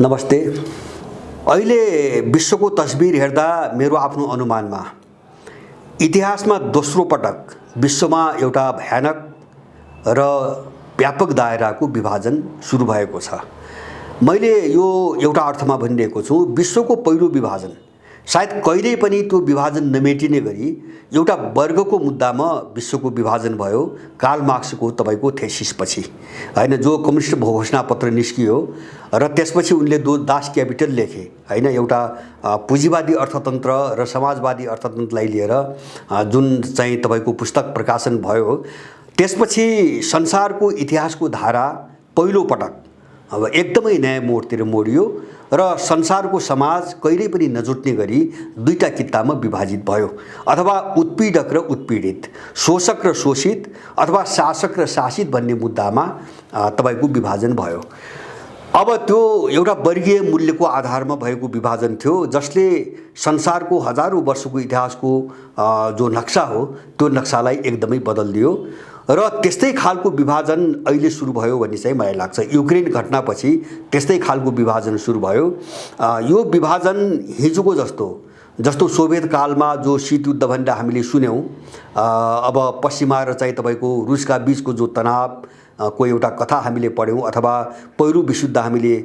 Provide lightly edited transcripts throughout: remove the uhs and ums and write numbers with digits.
नमस्ते। अहिले विश्वको तस्बिर हेर्दा मेरो आफ्नो अनुमानमा इतिहासमा दोस्रो पटक विश्वमा एउटा भयानक र व्यापक दायराको विभाजन सुरु भएको छ। मैले यो एउटा अर्थमा भनिरहेको छु, विश्वको पहिलो विभाजन सायद कहिल्यै पनि त्यो विभाजन नमेटिने गरी एउटा वर्गको मुद्दामा विश्वको विभाजन भयो। कार्ल मार्क्सको तपाईको थेसिसपछि हैन, जो कम्युनिस्ट घोषणापत्र निस्कियो र त्यसपछि उनले दास क्यापिटल लेखे हैन, एउटा पुँजीवादी अर्थतन्त्र र समाजवादी अर्थतन्त्रलाई लिएर जुन चाहिँ तपाईको पुस्तक प्रकाशन भयो। त्यसपछि संसारको इतिहासको धारा पहिलो पटक अब एकदमै नयाँ मोडतिर मोडियो र संसारको समाज कहिल्यै पनि नजुट्ने गरी दुईटा कित्तामा विभाजित भयो, अथवा उत्पीडक र उत्पीडित, शोषक र शोषित, अथवा शासक र शासित भन्ने मुद्दामा तपाईको विभाजन भयो। अब त्यो एउटा वर्गीय मूल्यको आधारमा भएको विभाजन थियो, जसले संसारको हजारौं वर्षको इतिहासको जो नक्सा हो त्यो नक्सालाई एकदमै बदलिदियो र त्यस्तै खालको विभाजन अहिले सुरु भयो भन्ने चाहिँ मलाई लाग्छ। युक्रेन घटनापछि त्यस्तै खालको विभाजन सुरु भयो। यो विभाजन हिजोको जस्तो सोभियत कालमा जो शीत युद्ध भनेर हामीले सुन्यौं, अब पश्चिमा र चाहिँ तपाईको रुसका बीचको जो तनाव को एउटा कथा हामीले पढ्यौं, अथवा पहिलो विश्वयुद्ध हामीले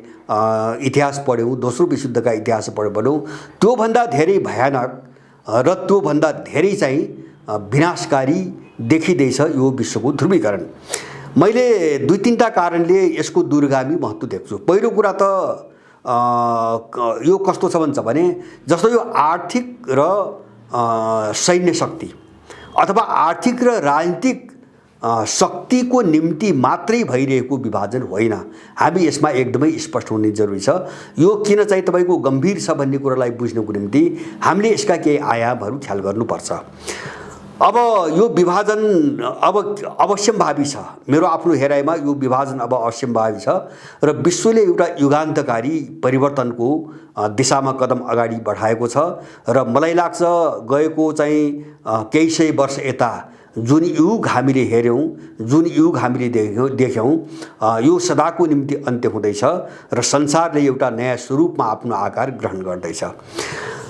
इतिहास पढ्यौं, दोस्रो विश्वयुद्धका इतिहास पढ्यौं, त्यो भन्दा धेरै भयानक र त्यो भन्दा धेरै चाहिँ विनाशकारी देखिँदैछ यो विश्वको ध्रुवीकरण। मैले दुई तीनटा कारणले यसको दूरगामी महत्त्व देख्छु। पहिलो कुरा त यो कस्तो छ भन्छ भने, जस्तो यो आर्थिक र सैन्य शक्ति अथवा आर्थिक र राजनीतिक शक्तिको निम्ति मात्रै भइरहेको विभाजन होइन। हामी यसमा एकदमै स्पष्ट हुने जरुरी छ। यो किन चाहिँ तपाईको गम्भीर छ भन्ने कुरालाई बुझ्नको निम्ति हामीले यसका केही आयामहरू ख्याल गर्नुपर्छ। अब यो विभाजन अब अवश्यम्भावी छ। मेरो आफ्नो हेराइमा यो विभाजन अब अवश्यम्भावी छ र विश्वले एउटा युगान्तकारी परिवर्तनको दिशामा कदम अगाडि बढाएको छ र मलाई लाग्छ गएको चाहिँ केही सय वर्ष यता जुन युग हामीले हेर्यौं, जुन युग हामीले देख्यौं, यो सदाको निम्ति अन्त्य हुँदैछ र संसारले एउटा नयाँ स्वरूपमा आफ्नो आकार ग्रहण गर्दैछ।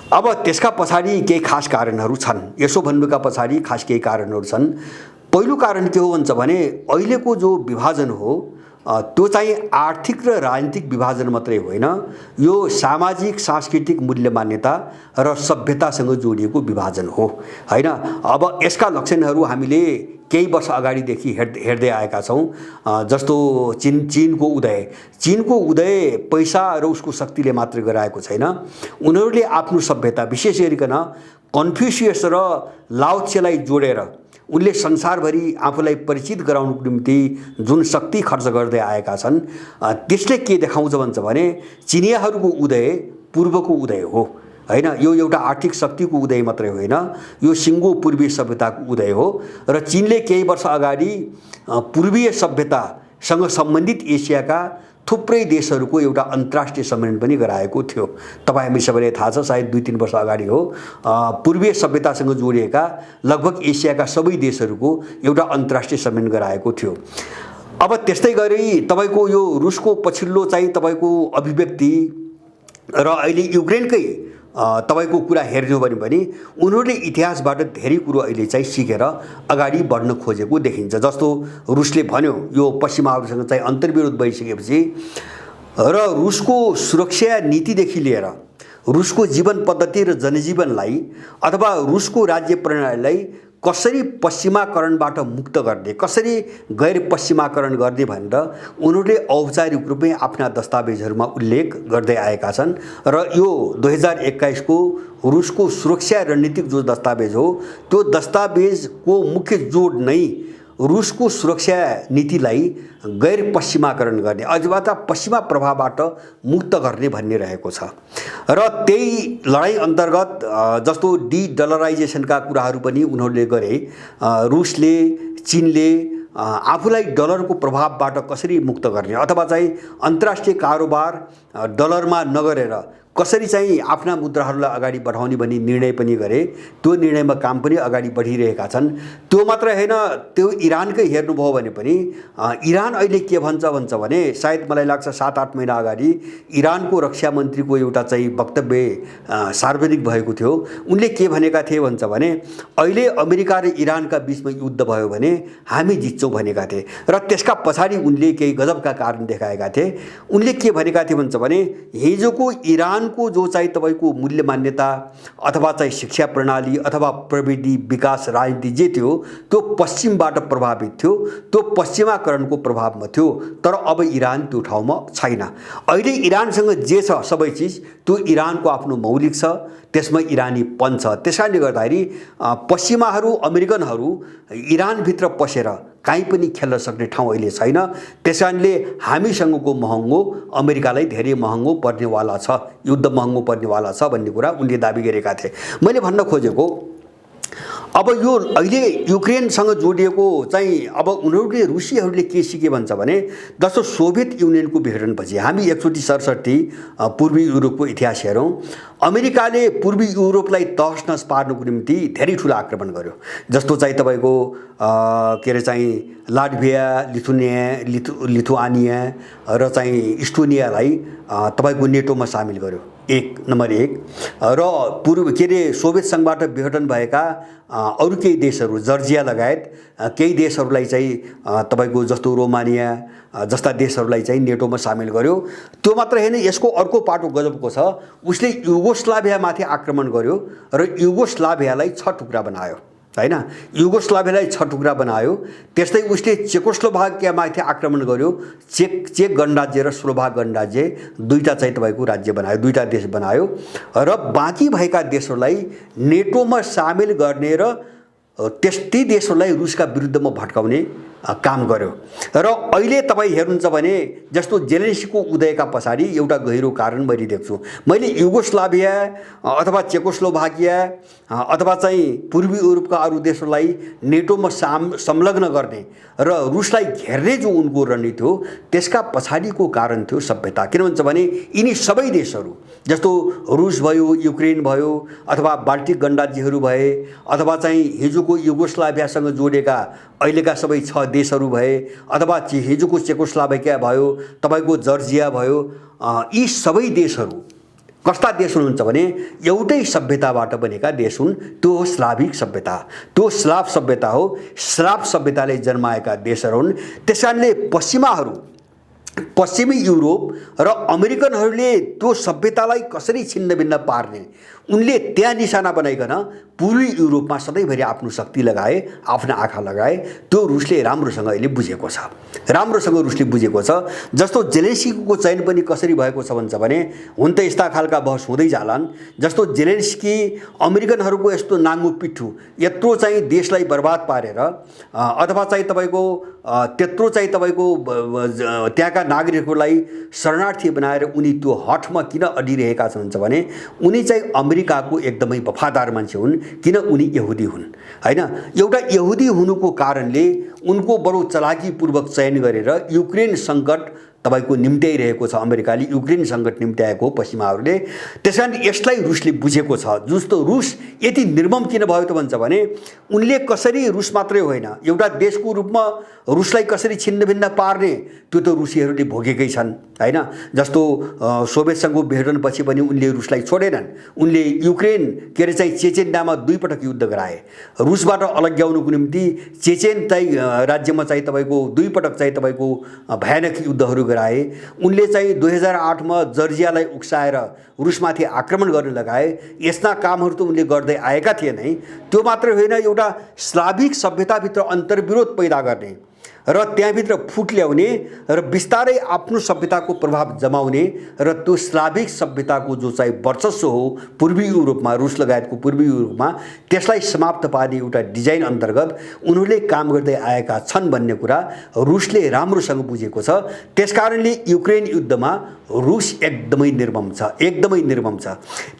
अब त्यसका पछाडि केही खास कारणहरू छन्। यसो भन्नुका पछाडि खास केही कारणहरू छन्। पहिलो कारण के हो भन्छ भने, अहिलेको जो विभाजन हो त्यो चाहिँ आर्थिक र राजनीतिक विभाजन मात्रै होइन, यो सामाजिक सांस्कृतिक मूल्य मान्यता र सभ्यतासँग जोडिएको विभाजन हो हैन। अब यसका लक्षणहरू हामीले केही वर्ष अगाडिदेखि हेर्दै आएका छौं। जस्तो चीनको उदय पैसा र उसको शक्तिले मात्र गराएको छैन। उनीहरूले आफ्नो सभ्यता, विशेष गरिकन कन्फ्युसियस र लाओत्सेलाई जोडेर उनले संसारभरि आफूलाई परिचित गराउनको निम्ति जुन शक्ति खर्च गर्दै आएका छन्, त्यसले के देखाउँछ भन्छ भने, चिनियाहरूको उदय पूर्वको उदय हो हैन। यो एउटा आर्थिक शक्तिको उदय मात्रै होइन, यो सिङ्गो पूर्वीय सभ्यताको उदय हो र चीनले केही वर्ष अगाडि पूर्वीय सभ्यतासँग सम्बन्धित एसियाका थुप्रै देशहरूको एउटा अन्तर्राष्ट्रिय सम्मेलन पनि गराएको थियो। तपाई हामी सबैलाई थाहा छ, सायद 2-3 वर्ष अगाडि हो। पूर्वीय सभ्यतासँग जोडिएका लगभग एसियाका सबै देशहरूको एउटा अन्तर्राष्ट्रिय सम्मेलन गराएको थियो। अब त्यस्तै गरी तपाईको यो रुसको पछिल्लो चाहिँ तपाईको अभिव्यक्ति र अहिले युक्रेनकै तपाईको कुरा हेर्नु हो भने उनीहरूले इतिहासबाट धेरै कुरो अहिले चाहिँ सिकेर अगाडि बढ्न खोजेको देखिन्छ। जस्तो रुसले भन्यो, यो पश्चिमाहरूसँग चाहिँ अन्तर्विरोध भइसकेपछि र रुसको सुरक्षा नीतिदेखि लिएर रुसको जीवन पद्धति र जनजीवनलाई अथवा रुसको राज्य प्रणालीलाई कसरी पश्चिमाकरणबाट मुक्त गर्ने, कसरी गैर पश्चिमाकरण गर्ने भनेर उनीहरूले औपचारिक रूपमै आफ्ना दस्तावेजहरूमा उल्लेख गर्दै आएका छन्। र यो 2021 को रुसको सुरक्षा रणनीतिक जो दस्तावेज हो, त्यो दस्तावेजको मुख्य जोड नै रुसको सुरक्षा नीतिलाई गैर पश्चिमाकरण गर्ने अथवा पश्चिमा प्रभावबाट मुक्त गर्ने भन्ने रहेको छ। र त्यही लडाई अन्तर्गत जस्तो डलराइजेसनका कुराहरू पनि उनीहरूले गरे। रुसले, चीनले आफूलाई डलरको प्रभावबाट कसरी मुक्त गर्ने अथवा चाहिँ अन्तर्राष्ट्रिय कारोबार डलरमा नगरेर कसरी चाहिँ आफ्ना मुद्राहरूलाई अगाडि बढाउने भन्ने निर्णय पनि गरे। त्यो निर्णयमा काम पनि अगाडि बढिरहेका छन्। त्यो मात्र हैन, त्यो इरानकै हेर्नुभयो भने पनि इरान अहिले के भन्छ भने सायद मलाई लाग्छ 7-8 महिना अगाडि इरानको रक्षा मन्त्रीको एउटा चाहिँ वक्तव्य सार्वजनिक भएको थियो। उनले के भनेका थिए भन्छ भने अहिले अमेरिका र इरानका बीचमा युद्ध भयो भने हामी जित्छौँ भनेका थिए र त्यसका पछाडि उनले केही गजबका कारण देखाएका थिए। उनले के भनेका थिए भन्छ भने हिजोको इरानको जो चाहिँ तपाईको मूल्य मान्यता अथवा चाहिँ शिक्षा प्रणाली अथवा प्रविधि विकास राजनीति जे थियो त्यो पश्चिमबाट प्रभावित थियो, त्यो पश्चिमाकरणको प्रभावमा थियो। तर अब इरान त्यो ठाउँमा छैन। अहिले इरानसँग जे छ सबै चिज त्यो इरानको आफ्नो मौलिक छ, त्यसमा इरानीपन छ। त्यसकारणले गर्दाखेरि पश्चिमाहरू अमेरिकनहरू इरानभित्र पसेर काहीँ पनि खेल्न सक्ने ठाउँ अहिले छैन। त्यसकारणले हामीसँगको महँगो अमेरिकालाई धेरै महँगो पर्नेवाला छ, युद्ध महँगो पर्नेवाला छ भन्ने कुरा उनले दाबी गरेका थिए। मैले भन्न खोजेको अब यो अहिले युक्रेनसँग जोडिएको चाहिँ अब उनीहरूले रुसीहरूले के सिके भन्छ भने जस्तो सोभियत युनियनको विघटनपछि हामी एकचोटि सरसर्ती पूर्वी युरोपको इतिहास हेरौँ। अमेरिकाले पूर्वी युरोपलाई तहस नहस पार्नको निम्ति धेरै ठुलो आक्रमण गर्यो। जस्तो चाहिँ तपाईँको के अरे चाहिँ लाटभिया, लिथुआनिया र चाहिँ इस्टोनियालाई तपाईँको नेटोमा सामेल गर्यो, नम्बर 1। र पूर्व के अरे सोभियत सङ्घबाट विघटन भएका अरू केही देशहरू जर्जिया लगायत केही देशहरूलाई चाहिँ तपाईँको जस्तो रोमानिया जस्ता देशहरूलाई चाहिँ नेटोमा सामेल गर्यो। त्यो मात्र हैन, यसको अर्को पाटो गजबको छ, उसले युगोस्लाभियामाथि आक्रमण गर्यो र युगोस्लाभियालाई 6 टुक्रा बनायो हैन। युगोस्लाभियालाई 6 टुक्रा बनायो। त्यस्तै उसले चेकोस्लोभाकियामाथि आक्रमण गर्यो। चेक गणराज्य र स्लोभाक गणराज्य दुईटा चाहिँ तपाईँको राज्य बनायो, दुईटा देश बनायो र बाँकी भएका देशहरूलाई नेटोमा सामेल गर्ने र त्यस्तै देशहरूलाई रुसका विरुद्धमा भड्काउने काम गर्यो। र अहिले तपाईँ हेर्नुहुन्छ भने जस्तो जेलेन्स्कीको उदयका पछाडि एउटा गहिरो कारण मैले देख्छु। मैले युगोस्लाभिया अथवा चेकोस्लोभाकिया अथवा चाहिँ पूर्वी युरोपका अरू देशहरूलाई नेटोमा संलग्न गर्ने र रुसलाई घेर्ने जो उनको रणनीति हो त्यसका पछाडिको कारण थियो सभ्यता। किन भन्छ भने यिनी सबै देशहरू जस्तो रुस भयो, युक्रेन भयो अथवा बाल्टिक गणराज्यहरू भए अथवा चाहिँ हिजोको युगोस्लाभियासँग जोडेका अहिलेका सबै 6 देशहरू भए अथवा हिजोको चेकोस्लोभाकिया भयो, तपाईँको जर्जिया भयो, यी सबै देशहरू कस्ता देश हुनुहुन्छ भने एउटै सभ्यताबाट बनेका देश हुन्। त्यो हो स्लाभिक सभ्यता, त्यो स्लाभ सभ्यता हो। स्लाभ सभ्यताले जन्माएका देशहरू हुन्। त्यसकारणले पश्चिमी युरोप र अमेरिकनहरूले त्यो सभ्यतालाई कसरी छिन्नभिन्न पार्ने उनले त्यहाँ निशाना बनाइकन पूर्वी युरोपमा सधैँभरि आफ्नो शक्ति लगाए, आफ्ना आँखा लगाए। त्यो रुसले राम्रोसँग अहिले बुझेको छ, राम्रोसँग रुसले बुझेको छ। जस्तो जेलेन्स्कीको चयन पनि कसरी भएको छ भन्छ भने हुन त यस्ता खालका बहस हुँदै जालान्। जस्तो जेलेन्स्की अमेरिकनहरूको यस्तो नाङ्गो पिठ्ठु यत्रो चाहिँ देशलाई बर्बाद पारेर अथवा चाहिँ तपाईँको त्यत्रो चाहिँ तपाईँको त्यहाँका नागरिकहरूलाई शरणार्थी बनाएर उनी त्यो हठमा किन अडिरहेका छन् भन्छ भने उनी चाहिँ अमेरिकाको एकदमै वफादार मान्छे हुन्। किन उनी यहुदी हुन् हैन। एउटा यहुदी हुनुको कारणले उनको बडो चलाकीपूर्वक चयन गरेर युक्रेन सङ्कट तपाईको निम्त्याइरहेको छ। अमेरिकाले युक्रेन सङ्कट निम्त्याएको पश्चिमाहरूले। त्यसकारण यसलाई रुसले बुझेको छ। जस्तो रुस यति निर्मम किन भयो त भन्छ भने उनले कसरी रुस मात्रै होइन एउटा देशको रूपमा रुसलाई कसरी छिन्नभिन्न पार्ने त्यो त रुसीहरूले भोगेकै छन् हैन। जस्तो सोभियत सङ्घको विघटनपछि पनि उनले रुसलाई छोडेनन्। उनले युक्रेन के अरे चाहिँ चेचेन्यामा 2 पटक युद्ध गराए। रुसबाट अलग्याउनुको निम्ति चेचेन चाहिँ राज्यमा चाहिँ तपाईँको 2 पटक चाहिँ तपाईँको भयानक युद्धहरू गराए। उनले चाहिँ 2008 मा जर्जियालाई उक्साएर रुसमाथि आक्रमण गर्न लगाए। यस्ता कामहरू त उनले गर्दै आएका थिए नै। त्यो मात्र होइन, एउटा स्लाभिक सभ्यताभित्र अन्तर्विरोध पैदा गर्ने र त्यहाँभित्र फुट ल्याउने र बिस्तारै आफ्नो सभ्यताको प्रभाव जमाउने र त्यो स्लाभिक सभ्यताको जो चाहिँ वर्चस्व हो पूर्वी युरोपमा, रुस लगायतको पूर्वी युरोपमा त्यसलाई समाप्त पार्ने एउटा डिजाइन अन्तर्गत उनीहरूले काम गर्दै आएका छन् भन्ने कुरा रुसले राम्रोसँग बुझेको छ। त्यसकारणले युक्रेन युद्धमा रुस एकदमै निर्मम छ, एकदमै निर्मम छ।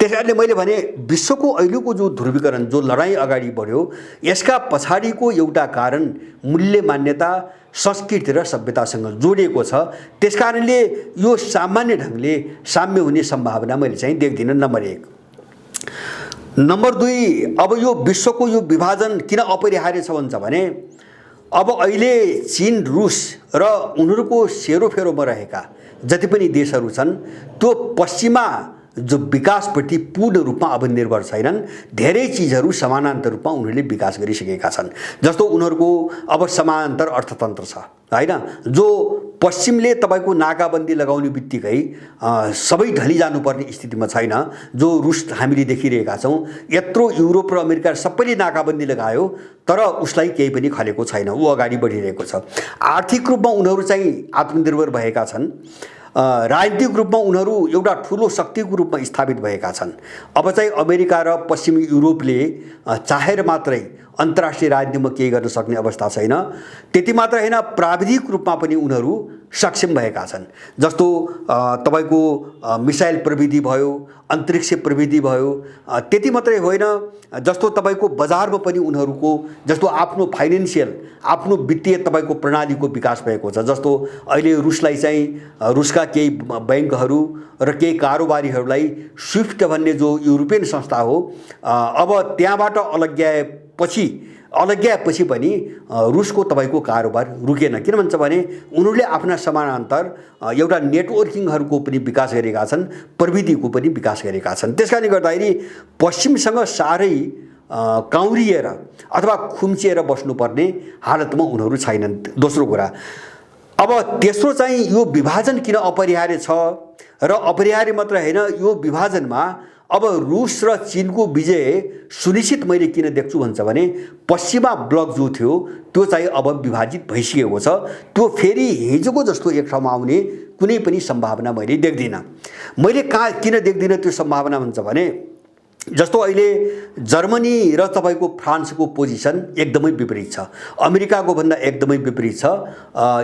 त्यसकारणले मैले भने विश्वको अहिलेको जो ध्रुवीकरण, जो लडाईँ अगाडि बढ्यो, यसका पछाडिको एउटा कारण मूल्य मान्यता, संस्कृति र सभ्यतासँग जोडिएको छ। त्यसकारणले यो सामान्य ढङ्गले साम्य हुने सम्भावना मैले चाहिँ देख्दिनँ, नम्बर 1। नम्बर 2, अब यो विश्वको यो विभाजन किन अपरिहार्य छ भन्छ भने अब अहिले चीन, रुस र उनीहरूको सेरोफेरोमा रहेका जति पनि देशहरू छन् त्यो पश्चिमा जो विकासप्रति पूर्ण रूपमा अब निर्भर छैनन्। धेरै चिजहरू समानान्तर रूपमा उनीहरूले विकास गरिसकेका छन्। जस्तो उनीहरूको अब समानान्तर अर्थतन्त्र छ हैन, जो पश्चिमले तपाईको नाकाबन्दी लगाउने बित्तिकै सबै ढली जानुपर्ने स्थितिमा छैन। जो रुस हामीले देखिरहेका छौँ, यत्रो युरोप र अमेरिका सबैले नाकाबन्दी लगायो तर उसलाई केही पनि खलेको छैन, ऊ अगाडि बढिरहेको छ। आर्थिक रूपमा उनीहरू चाहिँ आत्मनिर्भर भएका छन्, राजनीतिक रूपमा उनीहरू एउटा ठुलो शक्तिको रूपमा स्थापित भएका छन्। अब चाहिँ अमेरिका र पश्चिमी युरोपले चाहेर मात्रै अन्तर्राष्ट्रिय राजनीतिमा केही गर्न सक्ने अवस्था छैन। त्यति मात्र होइन, प्राविधिक रूपमा पनि उनीहरू सक्षम भएका छन्। जस्तो तपाईको मिसाइल प्रविधि भयो, अन्तरिक्ष प्रविधि भयो, त्यति मात्रै होइन, जस्तो तपाईको बजारमा पनि उनीहरूको जस्तो आफ्नो फाइनेन्सियल, आफ्नो वित्तीय तपाईको प्रणालीको विकास भएको छ। जस्तो अहिले रुसलाई चाहिँ रुसका केही बैंकहरू र केही कारोबारीहरूलाई स्विफ्ट भन्ने जो युरोपियन संस्था हो, अब त्यहाँबाट अलग्याएपछि पनि रुसको तपाईको कारोबार रुकेन। किन भन्छ भने उनीहरूले आफ्ना समानान्तर एउटा नेटवर्किङहरूको पनि विकास गरेका छन्, प्रविधिको पनि विकास गरेका छन्। त्यसकारणले गर्दाखेरि पश्चिमसँग साह्रै काउरिएर अथवा खुम्चिएर बस्नुपर्ने हालतमा उनीहरू छैनन्। दोस्रो कुरा, अब तेस्रो चाहिँ यो विभाजन किन अपरिहार्य छ र अपरिहार्य मात्र होइन, यो विभाजनमा अब रुस र चीनको विजय सुनिश्चित मैले किन देख्छु भन्छ भने पश्चिमा ब्लक जो थियो त्यो चाहिँ अब विभाजित भइसकेको छ। त्यो फेरि हिजोको जस्तो एक ठाउँमा आउने कुनै पनि सम्भावना मैले देख्दिनँ। मैले किन देख्दिनँ त्यो सम्भावना भन्छ भने जस्तो अहिले जर्मनी र तपाईको फ्रान्सको पोजिसन एकदमै विपरीत छ, अमेरिकाको भन्दा एकदमै विपरीत छ।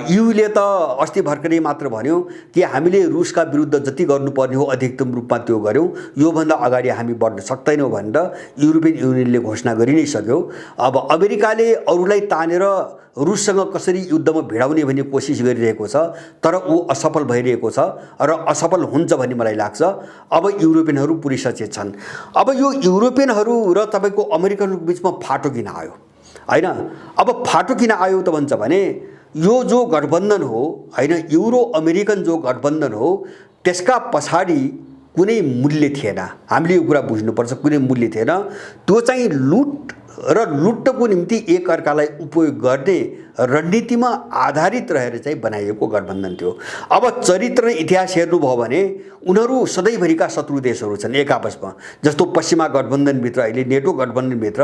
युले त अस्ति भर्खरै मात्र भन्यो कि हामीले रुसका विरुद्ध जति गर्नुपर्ने हो अधिकतम रूपमा त्यो गर्यौँ, योभन्दा अगाडि हामी बढ्न सक्दैनौँ भनेर युरोपियन युनियनले घोषणा गरि नै सक्यो। अब अमेरिकाले अरूलाई तानेर रुससँग कसरी युद्धमा भिडाउने भन्ने कोसिस गरिरहेको छ, तर ऊ असफल भइरहेको छ र असफल हुन्छ भन्ने मलाई लाग्छ। अब युरोपियनहरू पुरै सचेत छन्। अब यो युरोपियनहरू र तपाईको अमेरिकनहरूको बिचमा फाटो किन आयो हैन? अब फाटो किन आयो त भन्छ भने यो जो गठबन्धन हो हैन, युरो अमेरिकन जो गठबन्धन हो, त्यसका पछाडि कुनै मूल्य थिएन। हामीले यो कुरा बुझ्नुपर्छ, कुनै मूल्य थिएन। त्यो चाहिँ लुट्टको निम्ति एक अर्कालाई उपयोग गर्ने रणनीतिमा आधारित रहेर चाहिँ बनाइएको गठबन्धन थियो। अब चरित्र र इतिहास हेर्नुभयो भने उनीहरू सधैँभरिका शत्रु देशहरू छन् एक आपसमा। जस्तो पश्चिमा गठबन्धनभित्र, अहिले नेटो गठबन्धनभित्र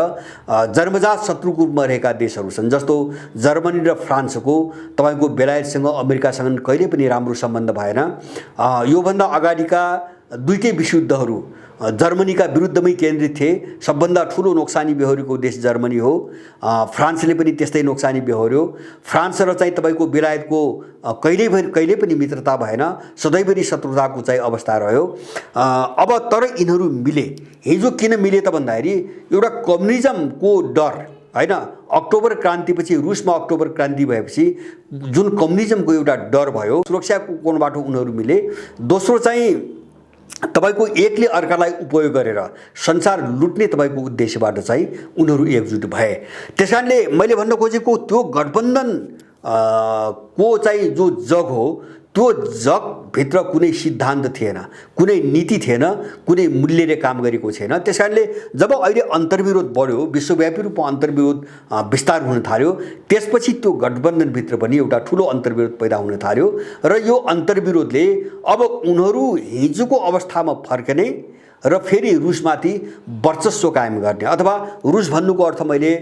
जन्मजात शत्रुको रूपमा रहेका देशहरू छन्। जस्तो जर्मनी र फ्रान्सको तपाईँको बेलायतसँग अमेरिकासँग कहिले पनि राम्रो सम्बन्ध भएन। योभन्दा अगाडिका दुईटै विश्वयुद्धहरू जर्मनीका विरुद्धमै केन्द्रित थिए। सबभन्दा ठुलो नोक्सानी बेहोरेको देश जर्मनी हो, फ्रान्सले पनि त्यस्तै नोक्सानी बेहोर्यो। फ्रान्स र चाहिँ तपाईँको बेलायतको कहिले पनि मित्रता भएन, सधैँभरि शत्रुताको चाहिँ अवस्था रह्यो। अब तर यिनीहरू मिले। हिजो किन मिले त भन्दाखेरि एउटा कम्युनिजमको डर हैन, अक्टोबर क्रान्तिपछि रुसमा अक्टोबर क्रान्ति भएपछि जुन कम्युनिजमको एउटा डर भयो, सुरक्षाको कोणबाट उनीहरू मिले। दोस्रो चाहिँ तपाईको एकले अर्कालाई उपयोग गरेर संसार लुट्ने तपाईको उद्देश्यबाट चाहिँ उनीहरू एकजुट भए। त्यसकारणले मैले भन्न खोजेको त्यो गठबन्धन को चाहिँ जो जग हो, त्यो जगभित्र कुनै सिद्धान्त थिएन, कुनै नीति थिएन, कुनै मूल्यले काम गरेको छैन। त्यसकारणले जब अहिले अन्तर्विरोध बढ्यो, विश्वव्यापी रूपमा अन्तर्विरोध विस्तार हुन थाल्यो, त्यसपछि त्यो गठबन्धनभित्र पनि एउटा ठुलो अन्तर्विरोध पैदा हुन थाल्यो र यो अन्तर्विरोधले अब उनीहरू हिजोको अवस्थामा फर्कने र फेरि रुसमाथि वर्चस्व कायम गर्ने, अथवा रुस भन्नुको अर्थ मैले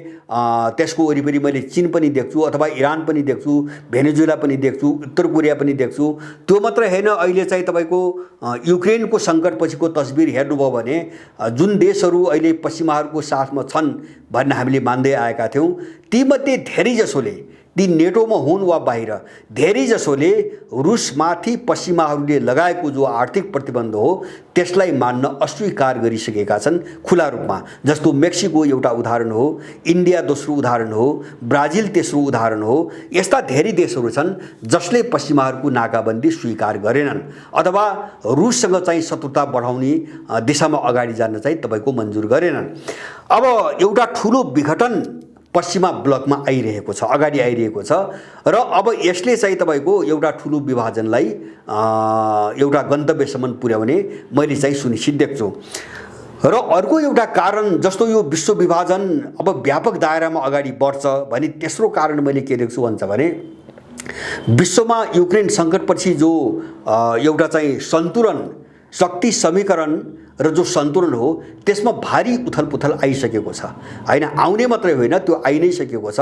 त्यसको वरिपरि मैले चीन पनि देख्छु, अथवा इरान पनि देख्छु, भेनेजुएला पनि देख्छु, उत्तर कोरिया पनि देख्छु। त्यो मात्र होइन, अहिले चाहिँ तपाईको युक्रेनको सङ्कटपछिको तस्बिर हेर्नुभयो भने जुन देशहरू अहिले पश्चिमाहरूको साथमा छन् भन्ने हामीले मान्दै आएका थियौँ, तीमध्ये धेरैजसोले ती नेटोमा हुन् वा बाहिर धेरैजसोले रुसमाथि पश्चिमाहरूले लगाएको जो आर्थिक प्रतिबन्ध हो त्यसलाई मान्न अस्वीकार गरिसकेका छन् खुला रूपमा। जस्तो मेक्सिको एउटा उदाहरण हो, इन्डिया दोस्रो उदाहरण हो, ब्राजिल तेस्रो उदाहरण हो। यस्ता धेरै देशहरू छन् जसले पश्चिमाहरूको नाकाबन्दी स्वीकार गरेनन् अथवा रुससँग चाहिँ शत्रुता बढाउने दिशामा अगाडि जान चाहिँ तपाईको मन्जुर गरेनन्। अब एउटा ठुलो विघटन पश्चिमा ब्लकमा आइरहेको छ, अगाडि आइरहेको छ र अब यसले चाहिँ तपाईको एउटा ठुलो विभाजनलाई एउटा गन्तव्यसम्म पुर्याउने मैले चाहिँ सुनिश्चित देख्छु। र अर्को एउटा कारण जस्तो यो विश्व विभाजन अब व्यापक दायरामा अगाडि बढ्छ भने तेस्रो कारण मैले के देख्छु भन्छ भने विश्वमा युक्रेन सङ्कटपछि जो एउटा चाहिँ सन्तुलन शक्ति समीकरण र जो सन्तुलन हो त्यसमा भारी उथलपुथल आइसकेको छ हैन। आउने मात्रै होइन, त्यो आइ नै सकेको छ।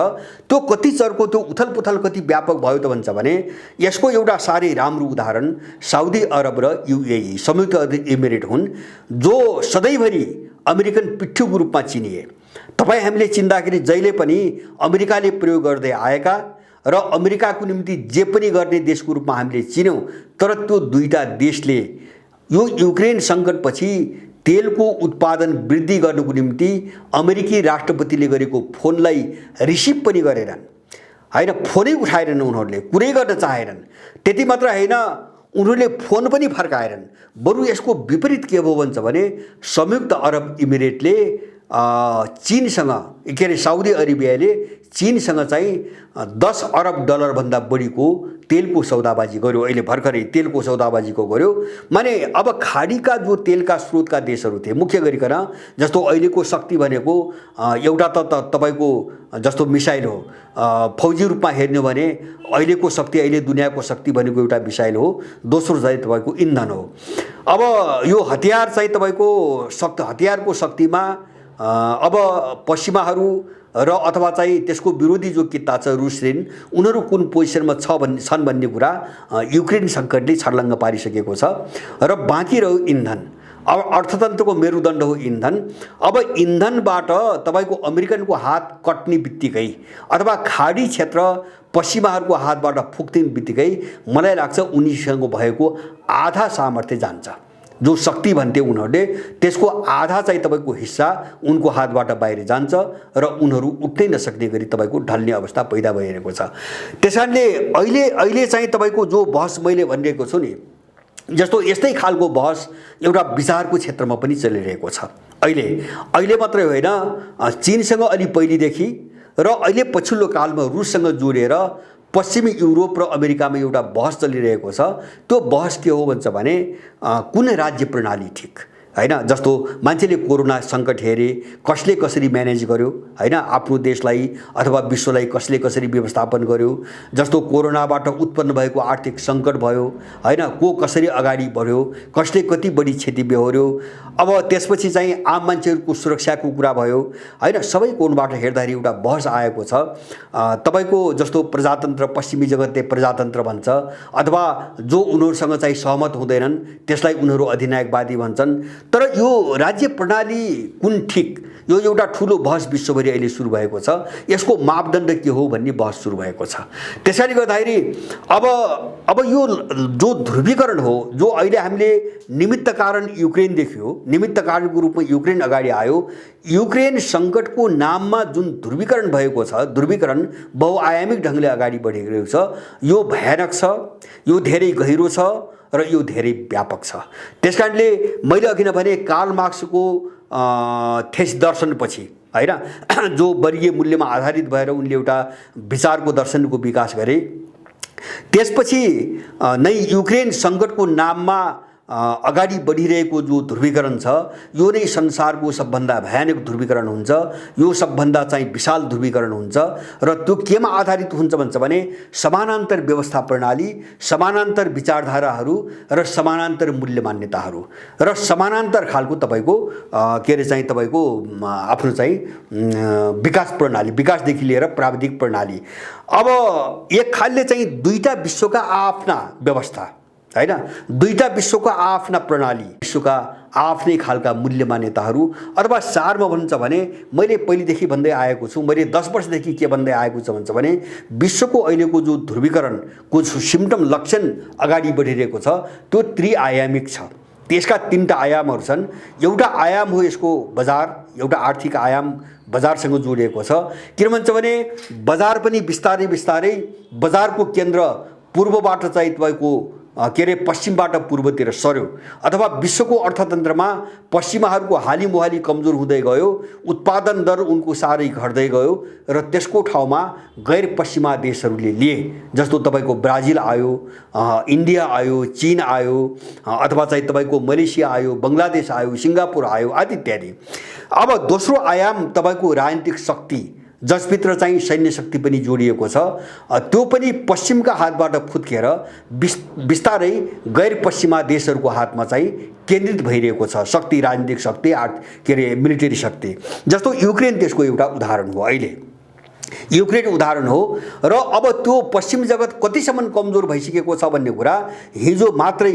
त्यो कति चरको त्यो उथलपुथल कति व्यापक भयो त भन्छ भने यसको एउटा साह्रै राम्रो उदाहरण साउदी अरब र युएई संयुक्त अरब इमिरेट हुन्, जो सधैँभरि अमेरिकन पिठ्युको रूपमा चिनिए। तपाईँ हामीले चिन्दाखेरि जहिले पनि अमेरिकाले प्रयोग गर्दै आएका र अमेरिकाको निम्ति जे पनि गर्ने देशको रूपमा हामीले चिन्यौँ। तर त्यो दुईटा देशले यो युक्रेन सङ्कटपछि तेलको उत्पादन वृद्धि गर्नको निम्ति अमेरिकी राष्ट्रपतिले गरेको फोनलाई रिसिभ पनि गरेनन् हैन, फोनै उठाएनन् उनीहरूले, कुरै गर्न चाहेनन्। त्यति मात्र होइन, उनीहरूले फोन पनि फर्काएनन्। बरु यसको विपरीत के भयो भन्छ भने संयुक्त अरब इमिरेटले चीनसँग के अरे साउदी अरेबियाले चीनसँग चाहिँ 10 अरब डलर भन्दा बढीको तेलको सौदाबाजी गर्यो। अहिले भर्खरै तेलको सौदाबाजीको गर्यो। माने अब खाडीका जो तेलका स्रोतका देशहरू थिए मुख्य गरिकन, जस्तो अहिलेको शक्ति भनेको एउटा त तपाईको जस्तो मिसाइल हो, फौजी रूपमा हेर्नु भने अहिलेको शक्ति, अहिले दुनियाँको शक्ति भनेको एउटा मिसाइल हो, दोस्रो चाहिँ तपाईको इन्धन हो। अब यो हतियार चाहिँ तपाईको हतियारको शक्तिमा अब पश्चिमाहरू र अथवा चाहिँ त्यसको विरोधी जो किता छ रुसले, उनीहरू कुन पोजिसनमा छन् भन्ने कुरा युक्रेन सङ्कटले छर्लङ्ग पारिसकेको छ। र बाँकी रह्यो इन्धन। अब अर्थतन्त्रको मेरुदण्ड हो इन्धन। अब इन्धनबाट तपाईको अमेरिकनको हात कट्ने बित्तिकै अथवा खाडी क्षेत्र पश्चिमाहरूको हातबाट फुक्ने बित्तिकै मलाई लाग्छ उनीसँग भएको आधा सामर्थ्य जान्छ। जो शक्ति भन्थे उनीहरूले त्यसको आधा चाहिँ तपाईको हिस्सा उनको हातबाट बाहिर जान्छ र उनीहरू उठ्नै नसक्ने गरी तपाईको ढल्ने अवस्था पैदा भइरहेको छ। त्यसैले अहिले चाहिँ तपाईको जो बहस मैले भनिरहेको छु नि, जस्तो यस्तै खालको बहस एउटा विचारको क्षेत्रमा पनि चलिरहेको छ। अहिले मात्रै होइन, चीनसँग अलि पहिलेदेखि र अहिले पछिल्लो कालमा रुससँग जोडेर पश्चिमी युरोप र अमेरिकामा एउटा बहस चलिरहेको छ। त्यो बहस के हो भन्छ भने कुन राज्य प्रणाली ठिक हैन। जस्तो मान्छेले कोरोना सङ्कट हेरे, कसले कसरी म्यानेज गर्यो हैन, आफ्नो देशलाई अथवा विश्वलाई कसले कसरी व्यवस्थापन गर्यो। जस्तो कोरोनाबाट उत्पन्न भएको आर्थिक सङ्कट भयो हैन, को कसरी अगाडि बढ्यो, कसले कति बढी क्षति बेहोर्यो। अब त्यसपछि चाहिँ आम मान्छेहरूको सुरक्षाको कुरा भयो हैन। सबै कोणबाट हेर्दाखेरि एउटा बहस आएको छ। तपाईको जस्तो प्रजातन्त्र, पश्चिमी जगतले प्रजातन्त्र भन्छ, अथवा जो उनीहरूसँग चाहिँ सहमत हुँदैनन् त्यसलाई उनीहरू अधिनायकवादी भन्छन्। तर यो राज्य प्रणाली कुन ठिक, यो एउटा ठुलो बहस विश्वभरि अहिले सुरु भएको छ। यसको मापदण्ड के हो भन्ने बहस सुरु भएको छ। त्यसैले गर्दाखेरि अब यो जो ध्रुवीकरण हो, जो अहिले हामीले निमित्त कारण युक्रेन देख्यो, निमित्त कारणको रूपमा युक्रेन अगाडि आयो। युक्रेन सङ्कटको नाममा जुन ध्रुवीकरण भएको छ, ध्रुवीकरण बहुआयामिक ढङ्गले अगाडि बढिरहेको छ, यो भयानक छ, यो धेरै गहिरो छ र यो धेरै व्यापक छ। त्यसकारणले मैले अघि नै भने कार्ल मार्क्सको थेस दर्शनपछि हैन, जो वर्गीय मूल्यमा आधारित भएर उनले एउटा विचारको दर्शनको विकास गरे, त्यसपछि नै युक्रेन सङ्कटको नाममा अगाडि बढिरहेको जो ध्रुवीकरण छ, यो नै संसारको सबभन्दा भयानक ध्रुवीकरण हुन्छ। यो सबभन्दा चाहिँ विशाल ध्रुवीकरण हुन्छ र त्यो केमा आधारित हुन्छ भन्छ भने समानान्तर व्यवस्था प्रणाली, समानान्तर विचारधाराहरू र समानान्तर मूल्य मान्यताहरू र समानान्तर खालको तपाईको के अरे चाहिँ तपाईको आफ्नो चाहिँ विकास प्रणाली, विकासदेखि लिएर प्राविधिक प्रणाली। अब एक खालले चाहिँ दुईटा विश्वका आफ्ना व्यवस्था हैन, दुईटा विश्वका आफ्ना प्रणाली, विश्वका आफ्नै खालका मूल्य मान्यताहरू अथवा सारमा भन्नुहुन्छ भने मैले पहिलेदेखि भन्दै आएको छु, मैले 10 वर्षदेखि के भन्दै आएको छु भन्छ भने विश्वको अहिलेको जो ध्रुवीकरणको सिम्टम लक्षण अगाडि बढिरहेको छ त्यो त्रिआयामिक छ। त्यसका 3टा आयामहरू छन्। एउटा आयाम हो यसको बजार, एउटा आर्थिक आयाम बजारसँग जोडिएको छ। किन भन्छ भने बजार पनि बिस्तारै बिस्तारै बजारको केन्द्र पूर्वबाट चाहिँ तपाईँको पश्चिमबाट पूर्वतिर सर्यो अथवा विश्वको अर्थतन्त्रमा पश्चिमाहरूको हालिमुहाली कमजोर हुँदै गयो, उत्पादन दर उनको साह्रै घट्दै गयो र त्यसको ठाउँमा गैर पश्चिमा देशहरूले लिए। जस्तो तपाईँको ब्राजिल आयो, इन्डिया आयो, चीन आयो, अथवा चाहिँ तपाईँको मलेसिया आयो, बङ्गलादेश आयो, सिङ्गापुर आयो आदि इत्यादि। अब दोस्रो आयाम तपाईँको राजनीतिक शक्ति, जसभित्र चाहिँ सैन्य शक्ति पनि जोडिएको छ, त्यो पनि पश्चिमका हातबाट फुत्केर बिस्तारै गैर पश्चिमा देशहरूको हातमा चाहिँ केन्द्रित भइरहेको छ शक्ति, राजनीतिक शक्ति, मिलिटरी शक्ति। जस्तो युक्रेन त्यसको एउटा उदाहरण हो। अहिले युक्रेन उदाहरण हो र अब त्यो पश्चिम जगत कतिसम्म कमजोर भइसकेको छ भन्ने कुरा हिजो मात्रै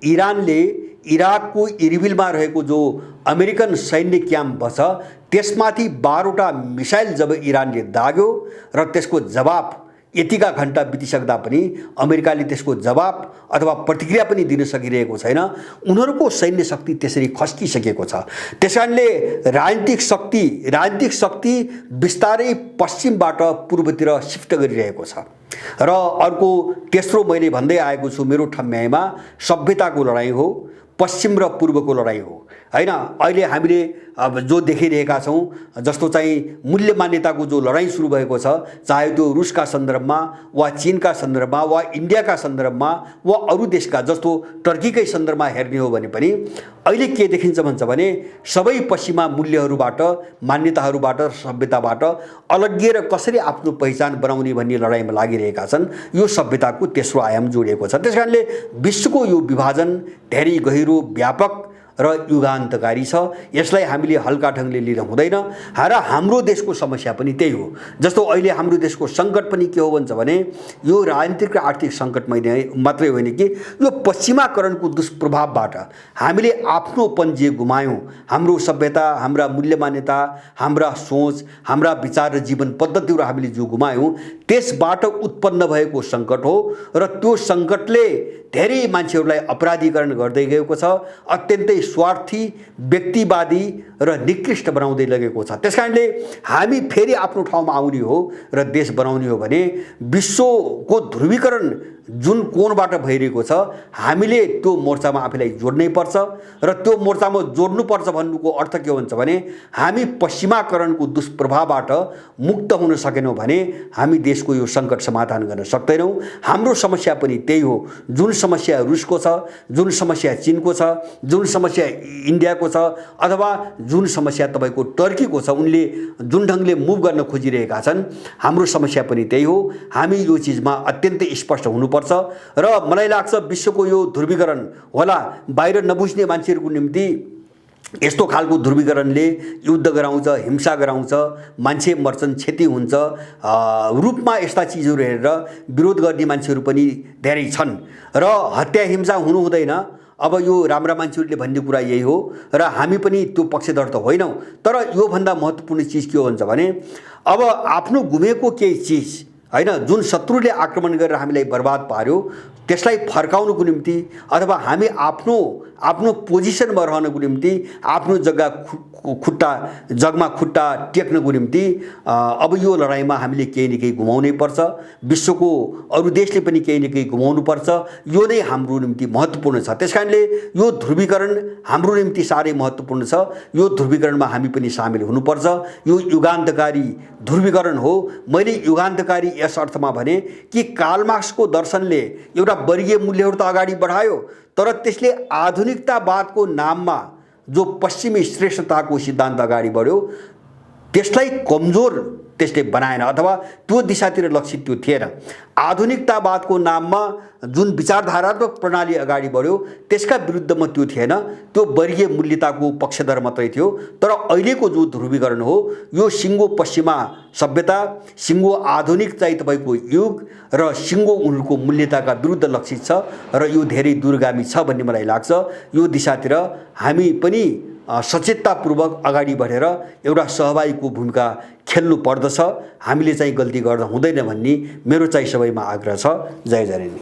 इरानले इराकको इर्बिलमा रहेको जो अमेरिकन सैन्य क्याम्प छ त्यसमाथि 12वटा मिसाइल जब इरानले दाग्यो र त्यसको जवाब यतिका घण्टा बितिसक्दा पनि अमेरिकाले त्यसको जवाब अथवा प्रतिक्रिया पनि दिन सकिरहेको छैन। उनीहरूको सैन्य शक्ति त्यसरी खस्किसकेको छ। त्यसकारणले राजनीतिक शक्ति बिस्तारै पश्चिमबाट पूर्वतिर शिफ्ट गरिरहेको छ। र अर्को तेस्रो मैले भन्दै आएको छु मेरो ठम्याइमा सभ्यताको लडाईँ हो, पश्चिम र पूर्वको लडाईँ हो हैन। अहिले हामीले अब जो देखिरहेका छौँ जस्तो चाहिँ मूल्य मान्यताको जो लडाईँ सुरु भएको छ, चाहे त्यो रुसका सन्दर्भमा वा चीनका सन्दर्भमा वा इन्डियाका सन्दर्भमा वा अरू देशका जस्तो टर्कीकै सन्दर्भमा हेर्ने हो भने पनि अहिले के देखिन्छ भन्छ भने सबै पश्चिमा मूल्यहरूबाट, मान्यताहरूबाट, सभ्यताबाट अलग्गिएर कसरी आफ्नो पहिचान बनाउने भन्ने लडाईँमा लागिरहेका छन्। यो सभ्यताको तेस्रो आयाम जोडिएको छ। त्यसकारणले विश्वको यो विभाजन धेरै गहिरो, व्यापक र युगान्तकारी छ। यसलाई हामीले हल्का ढङ्गले लिन हुँदैन र हाम्रो देशको समस्या पनि त्यही हो। जस्तो अहिले हाम्रो देशको सङ्कट पनि के हो भन्छ भने यो राजनीतिक र आर्थिक सङ्कट मात्रै होइन कि यो पश्चिमाकरणको दुष्प्रभावबाट हामीले आफ्नोपन जे गुमायौँ, हाम्रो सभ्यता, हाम्रा मूल्य मान्यता, हाम्रा सोच, हाम्रा विचार र जीवन पद्धतिहरू हामीले जो गुमायौँ त्यसबाट उत्पन्न भएको सङ्कट हो र त्यो सङ्कटले धेरै मान्छेहरूलाई अपराधीकरण गर्दै गएको छ, अत्यन्तै स्वार्थी, व्यक्तिवादी र निकृष्ट बनाउँदै लगेको छ। त्यसकारणले हामी फेरि आफ्नो ठाउँमा आउने हो र देश बनाउने हो भने विश्वको ध्रुवीकरण जुन कोणबाट भइरहेको छ हामीले त्यो मोर्चामा आफैलाई जोड्नै पर्छ र त्यो मोर्चामा जोड्नुपर्छ भन्नुको अर्थ के हो भन्छ भने हामी पश्चिमाकरणको दुष्प्रभावबाट मुक्त हुन सकेनौँ भने हामी देशको यो सङ्कट समाधान गर्न सक्दैनौँ। हाम्रो समस्या पनि त्यही हो। जुन समस्या रुसको छ, जुन समस्या चीनको छ, जुन समस्या इन्डियाको छ अथवा जुन समस्या तपाईँको टर्कीको छ, उनले जुन ढङ्गले मुभ गर्न खोजिरहेका छन्, हाम्रो समस्या पनि त्यही हो। हामी यो चिजमा अत्यन्तै स्पष्ट हुनुपर्छ र मलाई लाग्छ विश्वको यो ध्रुवीकरण होला बाहिर नबुझ्ने मान्छेहरूको निम्ति यस्तो खालको ध्रुवीकरणले युद्ध गराउँछ, हिंसा गराउँछ, मान्छे मर्छन्, क्षति हुन्छ, रूपमा यस्ता चिजहरू हेरेर विरोध गर्ने मान्छेहरू पनि धेरै छन् र हत्या हिंसा हुनु हुँदैन। अब यो राम्रा मान्छेहरूले भन्ने कुरा यही हो र हामी पनि त्यो पक्षधर त होइनौँ। तर योभन्दा महत्त्वपूर्ण चिज के हो भन्छ भने अब आफ्नो गुमेको केही चिज हैन, जुन शत्रुले आक्रमण गरेर हामीलाई बर्बाद पार्यो त्यसलाई फर्काउनको निम्ति अथवा हामी आफ्नो पोजिसनमा रहनको निम्ति, आफ्नो जगमा खुट्टा टेक्नको निम्ति अब यो लडाइँमा हामीले केही न केही गुमाउनै पर्छ। विश्वको अरू देशले पनि केही न केही गुमाउनु पर्छ। यो नै हाम्रो निम्ति महत्त्वपूर्ण छ। त्यसकारणले यो ध्रुवीकरण हाम्रो निम्ति साह्रै महत्त्वपूर्ण छ। यो ध्रुवीकरणमा हामी पनि सामेल हुनुपर्छ। यो युगान्तकारी ध्रुवीकरण हो। मैले युगान्तकारी यस अर्थमा भने कि कार्ल मार्क्सको दर्शनले एउटा वर्गीय मूल्यहरू त अगाडि बढायो तर त्यसले आधुनिकतावादको नाममा जो पश्चिमी श्रेष्ठताको सिद्धान्त अगाडि बढ्यो त्यसलाई कमजोर त्यसले बनाएन अथवा त्यो दिशातिर लक्षित त्यो थिएन। आधुनिकतावादको नाममा जुन विचारधारात्मक प्रणाली अगाडि बढ्यो त्यसका विरुद्धमा त्यो थिएन, त्यो वर्गीय मूल्यताको पक्षधर मात्रै थियो। तर अहिलेको जो ध्रुवीकरण हो यो सिङ्गो पश्चिमा सभ्यता, सिङ्गो आधुनिक चाहिँ तपाईँको युग र सिङ्गो उनको मूल्यताका विरुद्ध लक्षित छ र यो धेरै दूरगामी छ भन्ने मलाई लाग्छ। यो दिशातिर हामी पनि सचेततापूर्वक अगाडि बढेर एउटा सहभागीको भूमिका खेल्नु पर्दछ। हामीले चाहिँ गल्ती गर्न हुँदैन भन्ने मेरो चाहिँ सबैमा आग्रह छ। जय जनेनी।